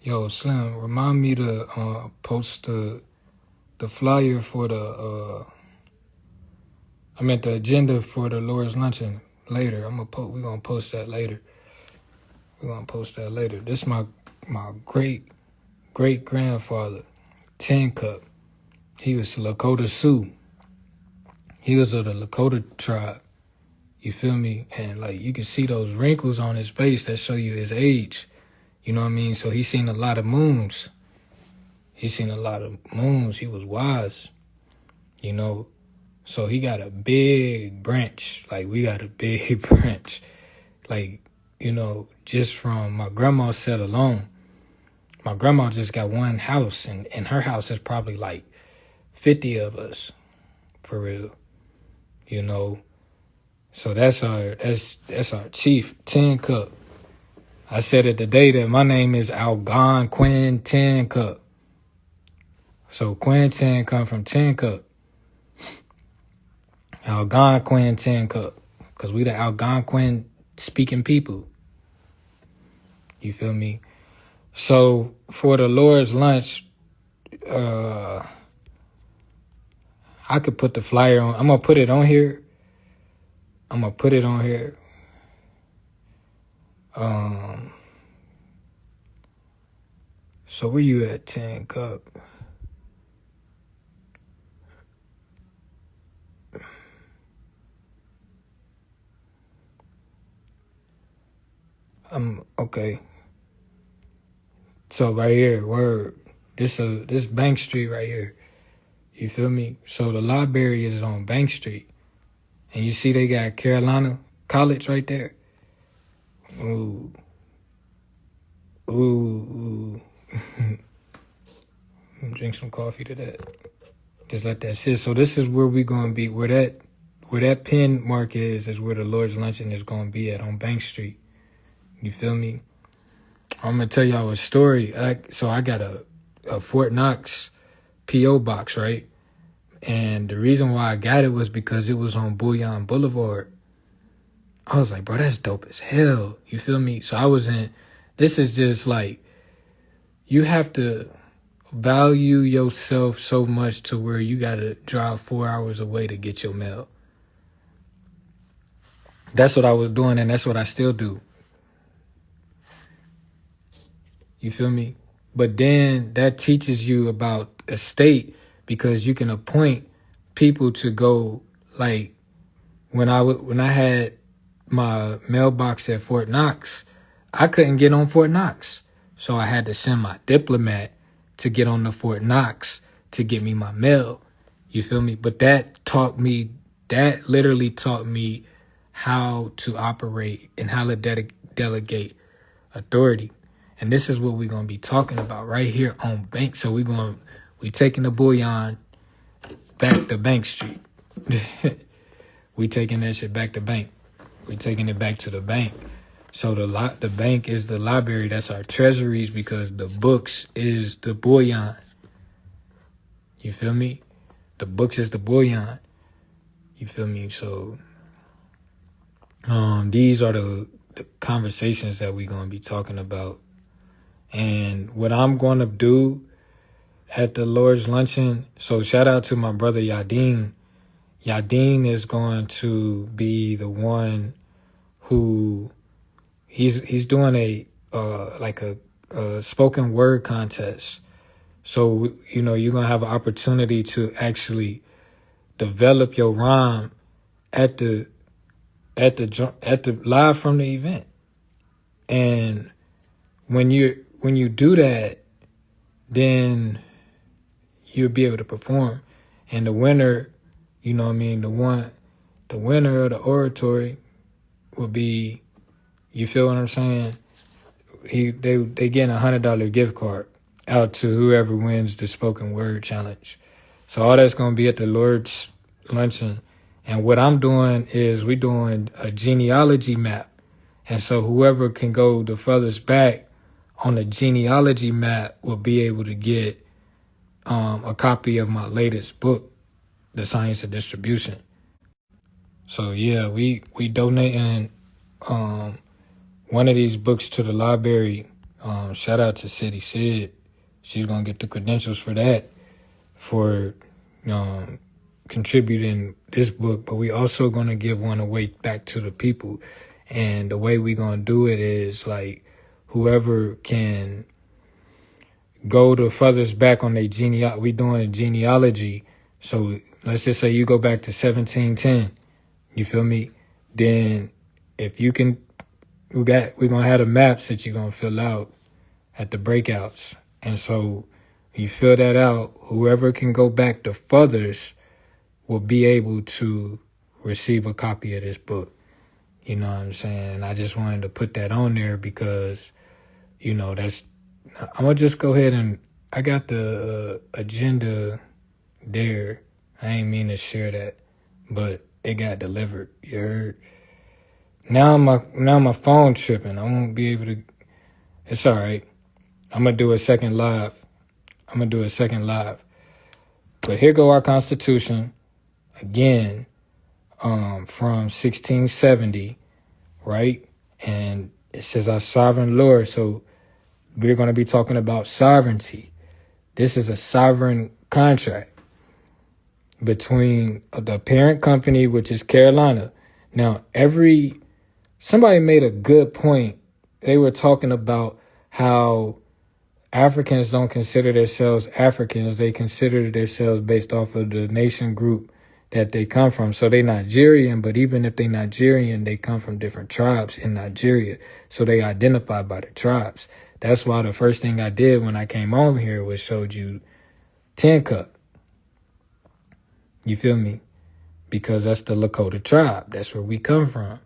Yo, Slim, remind me to post the flyer for the agenda for the Lord's luncheon later. We're gonna post that later. We're gonna post that later. This my great grandfather, Tin Cup. He was Lakota Sioux. He was of the Lakota tribe. You feel me? And like you can see those wrinkles on his face that show you his age. You know what I mean? So he's seen a lot of moons. He was wise, you know. So he got a big branch. Like we got a big branch. Like, you know, just from my grandma said alone. My grandma just got one house, and in her house is probably like 50 of us, for real. You know. So that's our chief, Tin Cup. I said it today that my name is Algonquin Tin Cup. So Quentin come from Tin Cup. Algonquin Tin Cup. Because we the Algonquin speaking people. You feel me? So for the Lord's lunch, I could put the flyer on. I'm going to put it on here. So where you at, Tin Cup? Okay. So right here, word. This Bank Street right here. You feel me? So the library is on Bank Street. And you see they got Carolina College right there. Ooh. Drink some coffee to that. Just let that sit. So this is where we gonna be. Where that pin mark is where the Lord's Luncheon is gonna be at on Bank Street. You feel me? I'm gonna tell y'all a story. So I got a Fort Knox P.O. box, right? And the reason why I got it was because it was on Bullion Boulevard. I was like, bro, that's dope as hell. You feel me? So this is just like, you have to value yourself so much to where you gotta drive 4 hours away to get your mail. That's what I was doing, and that's what I still do. You feel me? But then that teaches you about estate, because you can appoint people to go. Like when I had my mailbox at Fort Knox, I couldn't get on Fort Knox, so I had to send my diplomat to get on the Fort Knox to get me my mail. You feel me? But that literally taught me how to operate and how to delegate authority. And this is what we're going to be talking about right here on Bank. So we taking the Bullion back to Bank Street. We taking that shit back to Bank. We taking it back to the bank. So the bank is the library. That's our treasuries, because the books is the Bullion. You feel me? The books is the Bullion. You feel me? So these are the conversations that we're going to be talking about. And what I'm going to do at the Lord's Luncheon, so shout out to my brother Yadin. Yadin is going to be the one who he's doing a spoken word contest. So, you know, you're going to have an opportunity to actually develop your rhyme at the live from the event. And when you do that, then you'll be able to perform. And the winner, you know what I mean, the winner of the oratory will be, you feel what I'm saying? They getting $100 gift card out to whoever wins the spoken word challenge. So all that's gonna be at the Lord's Luncheon. And what I'm doing is we doing a genealogy map. And so whoever can go the furthest back on the genealogy map will be able to get a copy of my latest book, The Science of Distribution. So yeah, we donating one of these books to the library Shout out to City Sid. She's gonna get the credentials for that, for um, contributing this book. But we also gonna give one away back to the people. And the way we gonna do it is like whoever can go the furthest back on their genealogy. We doing genealogy. So let's just say you go back to 1710. You feel me? Then if you can, we're gonna have the maps that you're gonna fill out at the breakouts. And so you fill that out, whoever can go back the furthest will be able to receive a copy of this book. You know what I'm saying? And I just wanted to put that on there because, I'm gonna just go ahead and I got the agenda there. I ain't mean to share that, but it got delivered. You heard? Now my phone tripping. I won't be able to. It's all right. I'm gonna do a second live. But here go our Constitution again, from 1670, right? And it says our sovereign Lord. So we're gonna be talking about sovereignty. This is a sovereign contract between the parent company, which is Carolina. Now, somebody made a good point. They were talking about how Africans don't consider themselves Africans. They consider themselves based off of the nation group that they come from. So they Nigerian, but even if they Nigerian, they come from different tribes in Nigeria. So they identify by the tribes. That's why the first thing I did when I came on here was showed you Tin Cup. You feel me? Because that's the Lakota tribe. That's where we come from.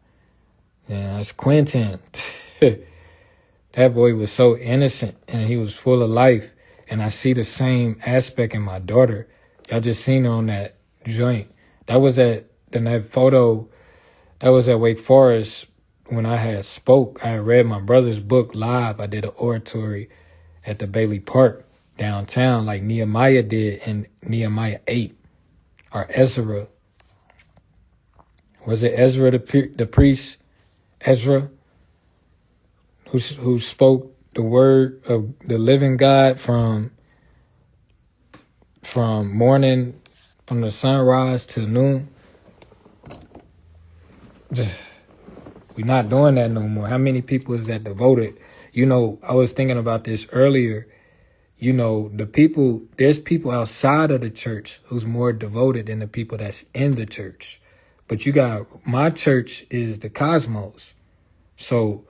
Yeah, that's Quentin. That boy was so innocent and he was full of life. And I see the same aspect in my daughter. Y'all just seen her on that joint. That was that photo, that was at Wake Forest when I had spoke. I had read my brother's book live. I did an oratory at the Bailey Park downtown like Nehemiah did in Nehemiah 8. Or Ezra. Was it Ezra the priest? Ezra? Who spoke the word of the living God from morning, from the sunrise to noon. We're not doing that no more. How many people is that devoted? I was thinking about this earlier. There's people outside of the church who's more devoted than the people that's in the church. But my church is the cosmos. So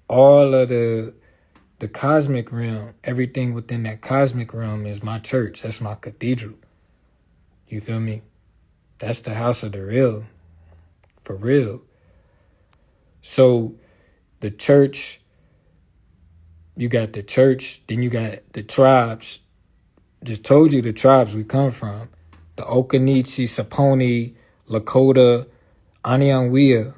all of the cosmic realm, everything within that cosmic realm is my church. That's my cathedral. You feel me? That's the house of the real. For real. So the church, you got the church, then you got the tribes. Just told you the tribes we come from. The Occaneechi, Saponi, Lakota, Anianwea.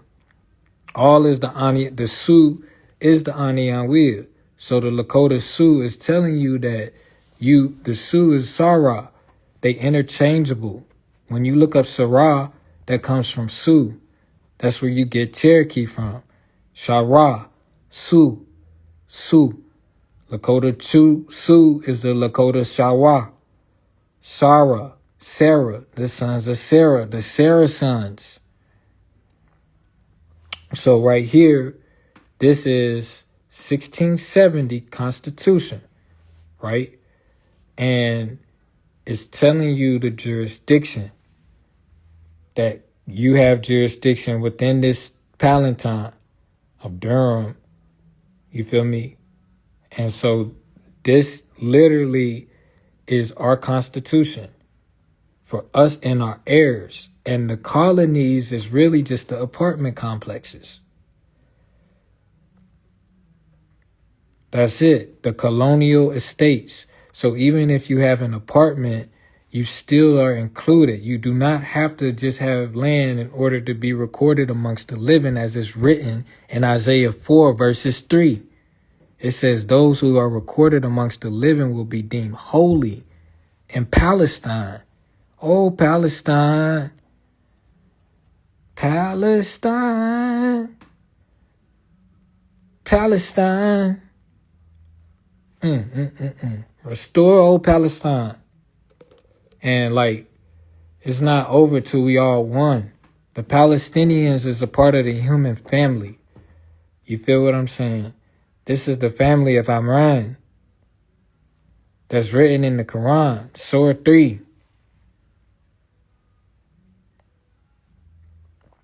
All is the Sioux is the Anianwea. So the Lakota Sioux is telling you that the Sioux is Sarah. They interchangeable. When you look up Sarah, that comes from Sioux. That's where you get Cherokee from. Shara, Sioux. Lakota Sioux is the Lakota Shawa. Sarah, the sons of Sarah, the Sarah sons. So right here, this is 1670 Constitution, right? And it's telling you the jurisdiction, that you have jurisdiction within this Palatine of Durham. You feel me? And so this literally is our Constitution for us and our heirs. And the colonies is really just the apartment complexes. That's it. The colonial estates. So even if you have an apartment, you still are included. You do not have to just have land in order to be recorded amongst the living, as is written in Isaiah 4 verses 3. It says those who are recorded amongst the living will be deemed holy in Palestine. Oh, Palestine. Palestine. Restore old Palestine. And like, it's not over till we all one. The Palestinians is a part of the human family. You feel what I'm saying? This is the family of Amran. That's written in the Quran, Surah 3.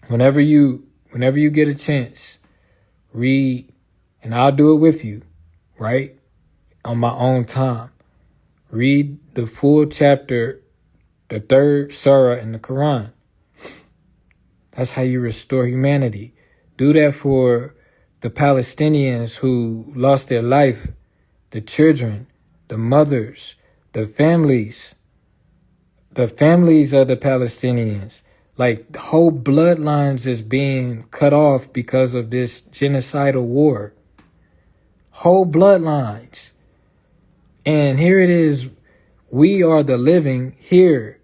Whenever you get a chance, read, and I'll do it with you, right? On my own time. Read the full chapter, the 3rd surah in the Quran. That's how you restore humanity. Do that for the Palestinians who lost their life, the children, the mothers, the families of the Palestinians. Like, whole bloodlines is being cut off because of this genocidal war. Whole bloodlines. And here it is, we are the living here,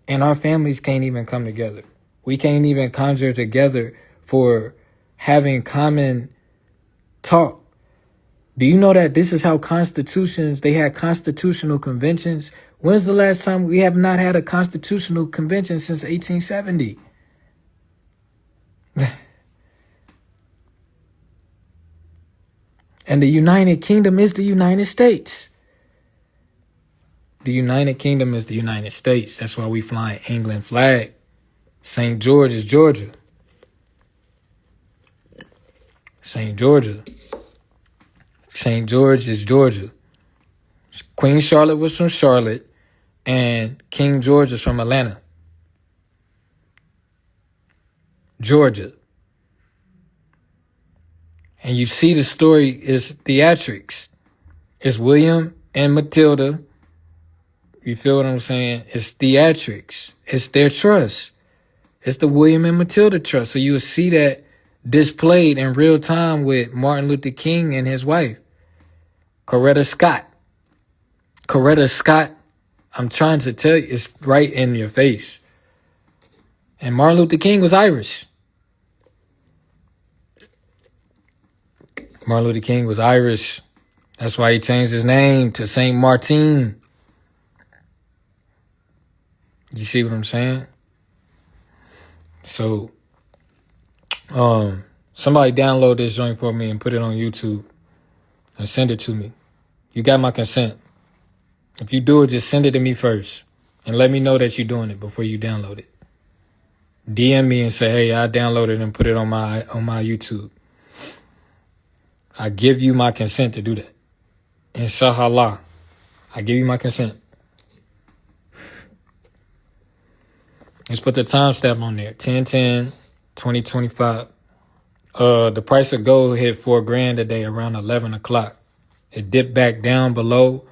and our families can't even come together. We can't even conjure together for having common talk. Do you know that this is how they had constitutional conventions? When's the last time we have not had a constitutional convention since 1870? And the United Kingdom is the United States. The United Kingdom is the United States. That's why we fly an England flag. St. George is Georgia. St. George is Georgia. Queen Charlotte was from Charlotte, and King George is from Atlanta, Georgia. And you see the story is theatrics. It's William and Matilda. You feel what I'm saying? It's theatrics. It's their trust. It's the William and Matilda trust. So you will see that displayed in real time with Martin Luther King and his wife, Coretta Scott. Coretta Scott, I'm trying to tell you, it's right in your face. And Martin Luther King was Irish. Martin Luther King was Irish. That's why he changed his name to Saint Martin. You see what I'm saying? So, somebody download this joint for me and put it on YouTube and send it to me. You got my consent. If you do it, just send it to me first and let me know that you're doing it before you download it. DM me and say, hey, I downloaded and put it on my YouTube. I give you my consent to do that. Inshallah. I give you my consent. Let's put the timestamp on there. 10/10/2025. The price of gold hit $4,000 today around 11 o'clock. It dipped back down below.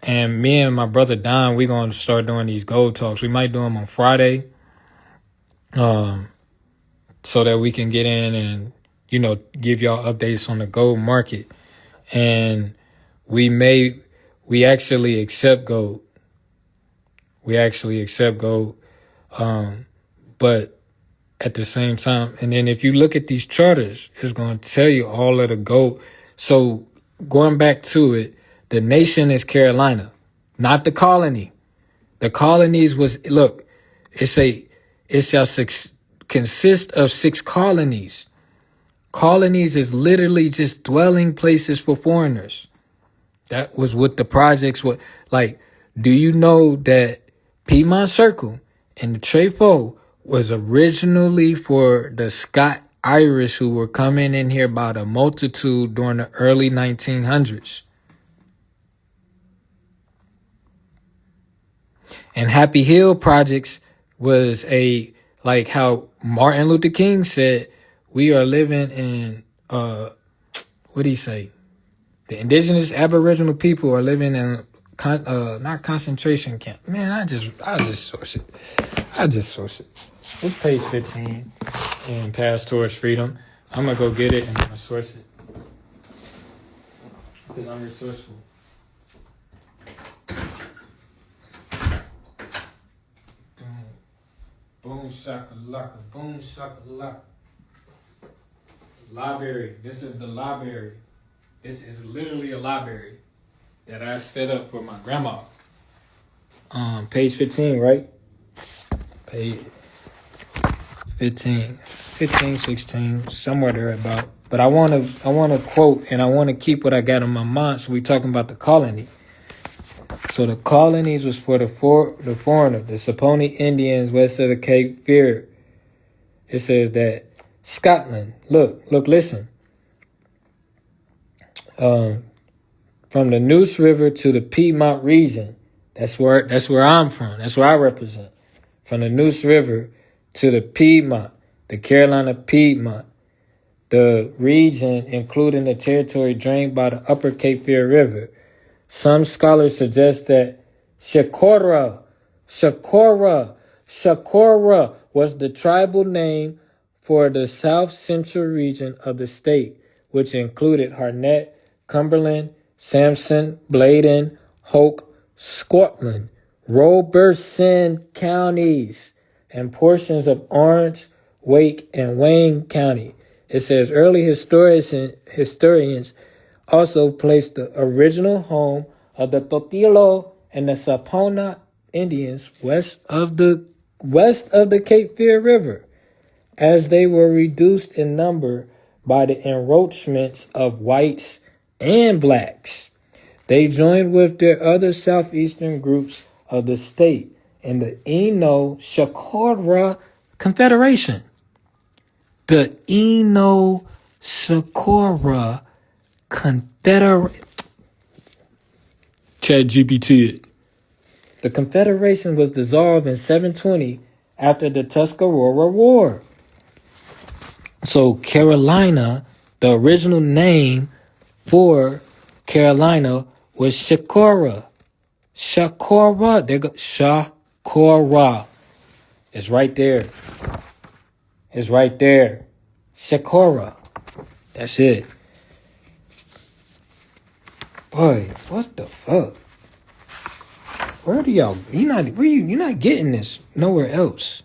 And me and my brother Don, we're going to start doing these gold talks. We might do them on Friday. So that we can get in and, give y'all updates on the gold market. And we actually accept gold. But at the same time, and then if you look at these charters, it's going to tell you all of the gold. So going back to it, the nation is Carolina, not the colony. The colonies it shall consist of 6 colonies. Colonies is literally just dwelling places for foreigners. That was what the projects were. Like, do you know that Piedmont Circle and the Trefort was originally for the Scot-Irish who were coming in here by the multitude during the early 1900s? And Happy Hill projects was how Martin Luther King said, we are living in, what did he say? The indigenous Aboriginal people are living in, not concentration camp. Man, I just source it. It's page 15 in Path Towards Freedom. I'm going to go get it and I'm going to source it. Because I'm resourceful. Boom shakalaka, boom shakalaka. Library. This is the library. This is literally a library. that I set up for my grandma. Page 15, right? Page 15, 16, somewhere there about. But I wanna quote, and I wanna keep what I got in my mind. So we talking about the colony. So the colonies was for the foreigner, the Saponi Indians west of the Cape Fear. It says that Scotland. Look, listen. From the Neuse River to the Piedmont region. That's where I'm from. That's where I represent. From the Neuse River to the Piedmont, the Carolina Piedmont, the region including the territory drained by the Upper Cape Fear River. Some scholars suggest that Shakora was the tribal name for the south central region of the state, which included Harnett, Cumberland, Sampson, Bladen, Hoke, Scotland, Robertson counties, and portions of Orange, Wake, and Wayne County. It says early historians also placed the original home of the Totilo and the Sapona Indians west of the Cape Fear River, as they were reduced in number by the encroachments of whites and blacks. They joined with their other southeastern groups of the state in the Eno-Shakora Confederation. The Eno-Shakora Confederation. ChatGPT. The Confederation was dissolved in 720 after the Tuscarora War. So Carolina, the original name for Carolina was Shakora. There go Shakora. It's right there. Shakora. That's it. Boy, what the fuck? Where do y'all? You're not getting this nowhere else.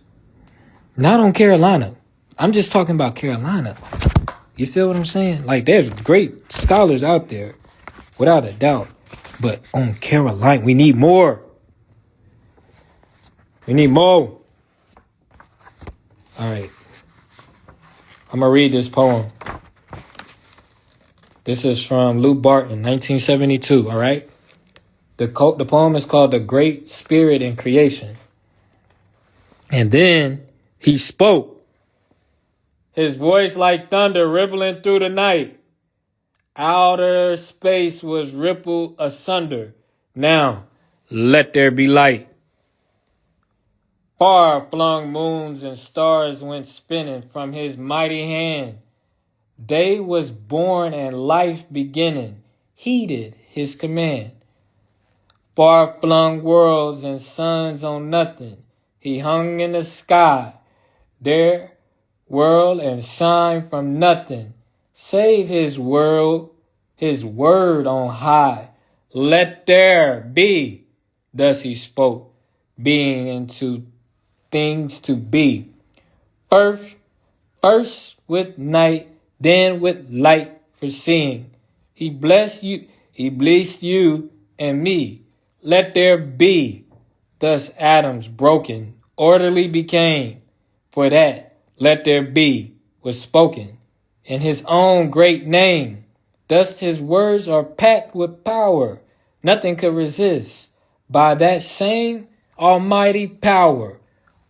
Not on Carolina. I'm just talking about Carolina. You feel what I'm saying? Like, there's great scholars out there, without a doubt. But on Carolina, we need more. All right. I'm going to read this poem. This is from Lou Barton, 1972, all right? The poem is called The Great Spirit in Creation. And then he spoke. His voice like thunder rippling through the night. Outer space was rippled asunder. Now, let there be light. Far-flung moons and stars went spinning from his mighty hand. Day was born and life beginning, heeded his command. Far-flung worlds and suns on nothing, he hung in the sky. There whirl and shine from nothing, save his word on high. Let there be, thus he spoke, being into things to be. First with night, then with light for seeing. He blessed you and me. Let there be. Thus atoms broken, orderly became. For that, let there be, was spoken in his own great name. Thus his words are packed with power. Nothing could resist. By that same almighty power,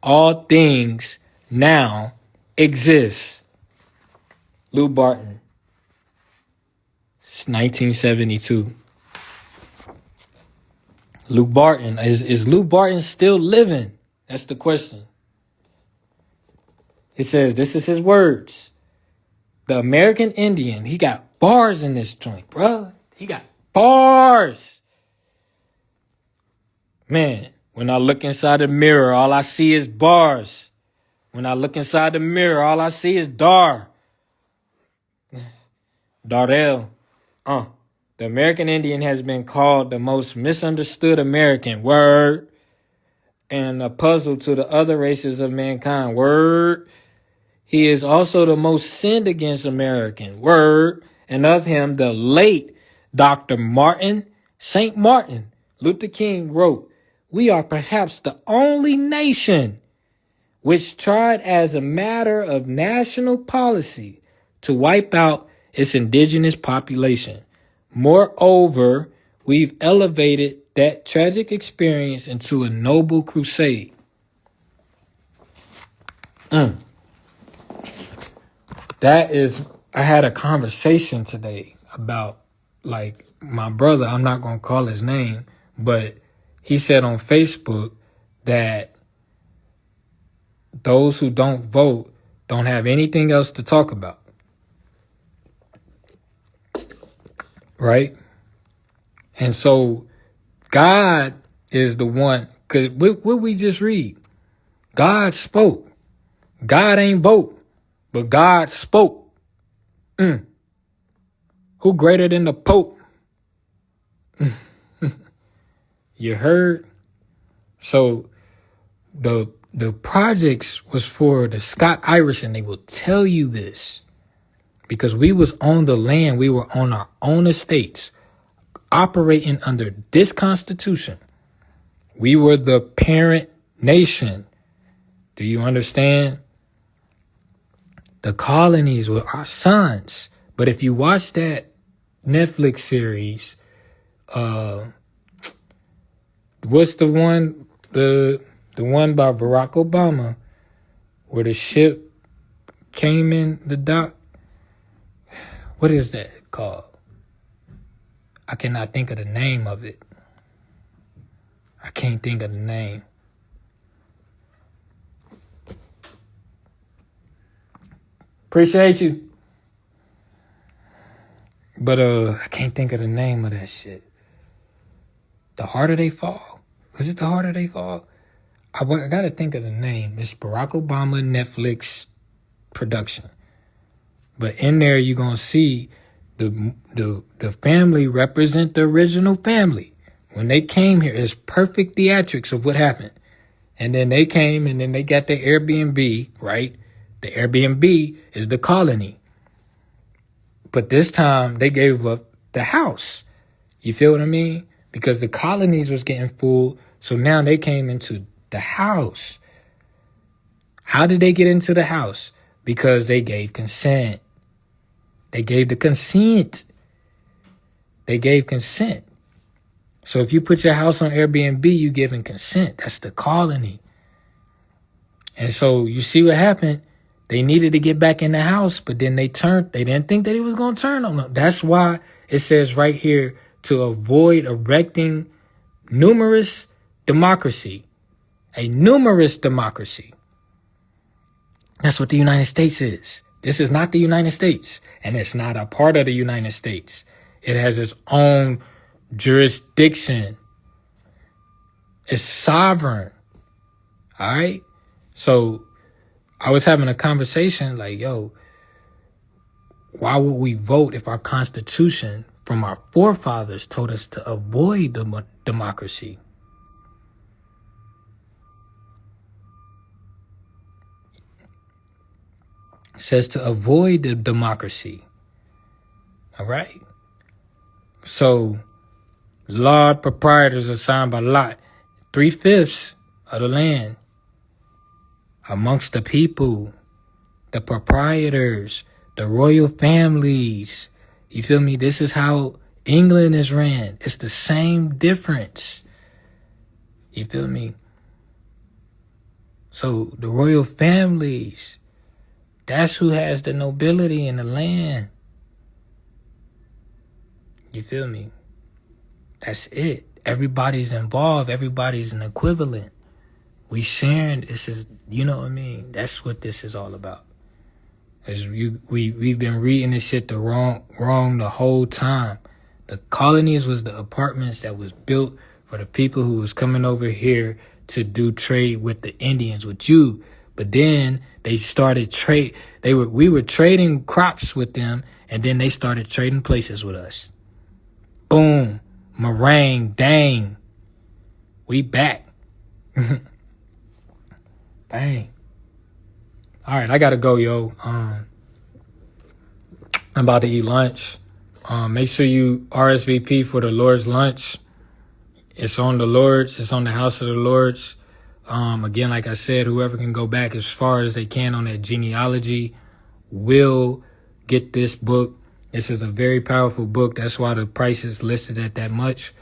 all things now exist. Lou Barton, 1972. Lou Barton, is Lou Barton still living? That's the question. It says, this is his words. The American Indian, he got bars in this joint, bro. He got bars. Man, when I look inside the mirror, all I see is bars. When I look inside the mirror, all I see is Darrell. The American Indian has been called the most misunderstood American. Word. And a puzzle to the other races of mankind. Word. He is also the most sinned against American. Word. And of him, the late Dr. Martin St. Martin Luther King wrote, "We are perhaps the only nation which tried as a matter of national policy to wipe out its indigenous population. Moreover, we've elevated that tragic experience into a noble crusade." I had a conversation today about, like, my brother, I'm not going to call his name, but he said on Facebook that those who don't vote don't have anything else to talk about. Right? And so God is the one, because what we just read, God spoke. God ain't vote, but God spoke. Who greater than the Pope? You heard? So the projects was for the Scott Irish, and they will tell you this because we was on the land. We were on our own estates, operating under this Constitution. We were the parent nation. Do you understand? The colonies were our sons. But if you watch that Netflix series, what's the one? The one by Barack Obama, where the ship came in the dock. What is that called? I cannot think of the name of it. I can't think of the name. Appreciate you. But I can't think of the name of that shit. The Harder They Fall? Was it The Harder They Fall? I gotta think of the name. It's Barack Obama Netflix production. But in there you're gonna see the family represent the original family. When they came here, it's perfect theatrics of what happened. And then they came and then they got the Airbnb, right? The Airbnb is the colony. But this time they gave up the house. You feel what I mean? Because the colonies was getting full. So now they came into the house. How did they get into the house? Because they gave consent. They gave the consent. They gave consent. So if you put your house on Airbnb, you giving consent. That's the colony. And so you see what happened? They needed to get back in the house, but then they didn't think that he was going to turn on them. That's why it says right here, to avoid erecting numerous democracy. A numerous democracy. That's what the United States is. This is not the United States, and it's not a part of the United States. It has its own jurisdiction. It's sovereign. All right? So I was having a conversation like, yo, why would we vote if our Constitution from our forefathers told us to avoid democracy? It says to avoid the democracy. All right? So, law proprietors assigned by lot 3/5 of the land amongst the people, the proprietors, the royal families. You feel me? This is how England is ran. It's the same difference. You feel me? So the royal families, that's who has the nobility in the land. You feel me? That's it. Everybody's involved. Everybody's an equivalent. We sharing. This is, you know what I mean? That's what this is all about. We've been reading this shit wrong the whole time. The colonies was the apartments that was built for the people who was coming over here to do trade with the Indians, with you. But then they started trade. We were trading crops with them, and then they started trading places with us. Boom, meringue, dang, we back. Bang. All right, I gotta go, yo. I'm about to eat lunch. Make sure you RSVP for the Lord's Lunch. It's on the Lord's. It's on the House of the Lord's. Again, like I said, whoever can go back as far as they can on that genealogy will get this book. This is a very powerful book. That's why the price is listed at that much,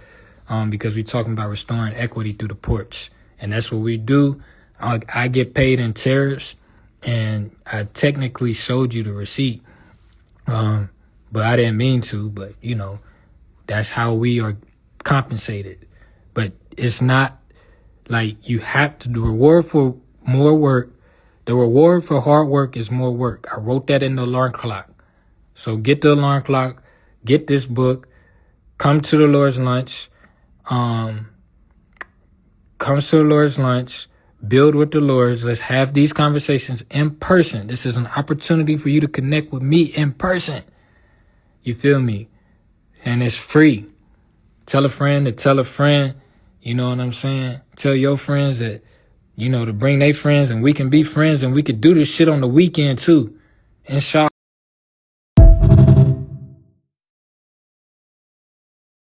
because we're talking about restoring equity through the ports. And that's what we do. I get paid in tariffs, and I technically showed you the receipt, but I didn't mean to. But, you know, that's how we are compensated. But it's not like you have to. The reward for more work, the reward for hard work is more work. I wrote that in the alarm clock. So get the alarm clock, get this book, come to the Lord's Lunch, build with the Lord's. Let's have these conversations in person. This is an opportunity for you to connect with me in person. You feel me? And it's free. Tell a friend to tell a friend. You know what I'm saying? Tell your friends that, you know, to bring their friends, and we can be friends, and we could do this shit on the weekend too. Inshallah.